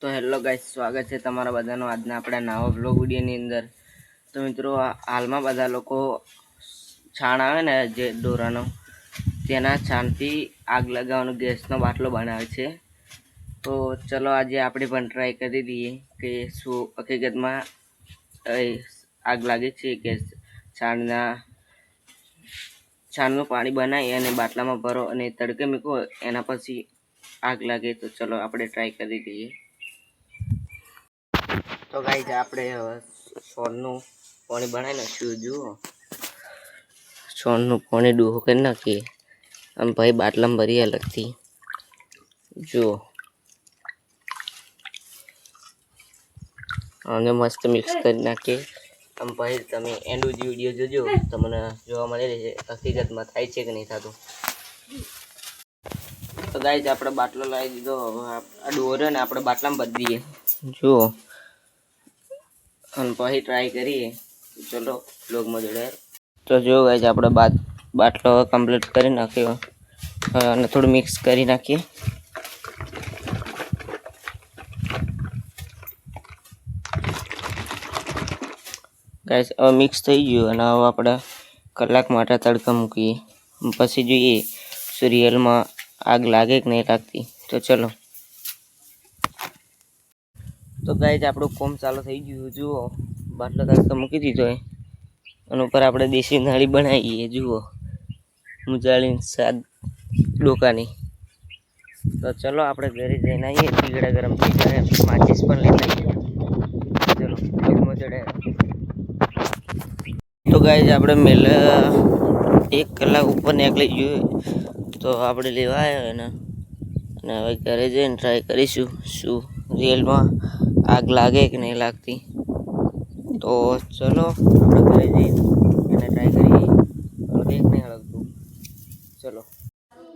તો hello guys, સ્વાગત છે તમારા બધાનો આજના આપણા નવા બ્લોગ વિડીયોની અંદર। તો મિત્રો, હાલમાં બધા લોકો છાણ આવે ને જે દોરાનો, તેના છાણથી આગ લગાવવાનો ગેસનો બાટલો બનાવે છે। તો ચલો આજે આપણે પણ ટ્રાય કરી દઈએ કે શું હકીકતમાં આગ લાગે છે કે છાણનું પાણી બનાવી અને બાટલામાં ભરો અને તડકે મૂકો એના પછી આગ લાગે। તો ચલો આપણે ટ્રાય કરી દઈએ। તો ગાઈસ, આપણે છોડનું પાણી બનાવી નાખ્યું। જુઓ, છોડનું પાણી ડૂહો કરી નાખીએ અને ભાઈ બાટલામાં ભરીએ અલગથી। જુઓ, અને મસ્ત મિક્સ કરી નાખીએ। આમ પછી તમે એન્ડ સુધી વિડીયો જોજો, તમને જોવા મળી રહેશે હકીકતમાં થાય છે કે નહીં થતું। તો ગાઈસ, આપણે બાટલો લાવી દીધો। હવે આ ડોરો ને આપણે બાટલામાં ભરી દઈએ। જુઓ, અને પછી ટ્રાય કરીએ। ચલો બ્લોગમાં જોડાય। તો જો ગાઈસ, આપણે બાટલો કમ્પ્લીટ કરી નાખ્યો અને થોડું મિક્સ કરી નાખીએ। ગાઈસ, હવે મિક્સ થઈ ગયું અને હવે આપણે કલાક માટે તડકા મૂકીએ, પછી જોઈએ સિરિયલમાં આગ લાગે કે નહીં લાગતી। તો ચલો। તો ગાઈસ, આપણું કોમ ચાલુ થઈ ગયું। જુઓ, બાટલો તડકા મૂકી દીધો અને ઉપર આપણે દેશી નાળી બનાવીએ। જુઓ, મુજાળીની સાદ ડોકાની। તો ચલો આપણે ઘરે જઈને આવીએ। પીગળા ગરમ થઈ જાય, માચીસ પણ લઈને આવીએ। ચલો બ્લોગમાં જોડાય। તો ગાઈસ, આપણે મેલ 1 કલાક ઉપર નીકળી ગયું, તો આપણે લેવા આવ્યા ને, અને હવે ઘરે જઈને ટ્રાય કરીશું શું રિયલમાં આગ લાગે કે નહીં લાગતી। તો ચલો આપણે ઘરે જઈને એને ટ્રાય કરીએ લાગે કે નહીં લાગતું। ચલો।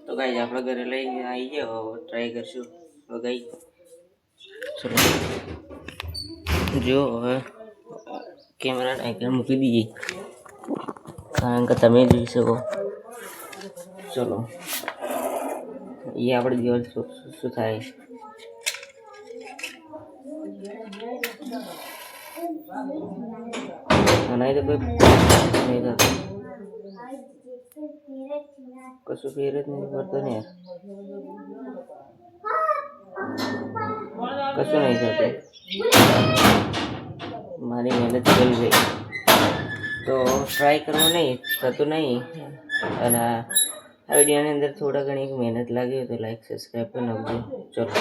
તો ગાઈસ, આપણે ઘરે લઈને આવી ગયા, હવે ટ્રાય કરશું। તો ગાઈસ, ચલો જો હવે કેમેરા આગળ મૂકી દઈએ કારણ કે તમે જોઈ શકો। ચલો, એ આપણે દિવસ શું થાય। અને તો કોઈ નહીં થતું, કશું ફેર જ નહીં પડતો ને યાર, કશું નહીં થતું। મારી મહેનત કરી ગઈ તો ટ્રાય કરવું નહીં થતું નહીં। અને આ વિડીયોની અંદર થોડા ઘણી મહેનત લાગી હોય તો લાઈક સબસ્ક્રાઈબ કરી નાખજો। ચલો,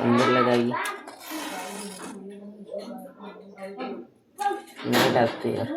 અંદર લગાવીએ, નહીં લાગતું યાર।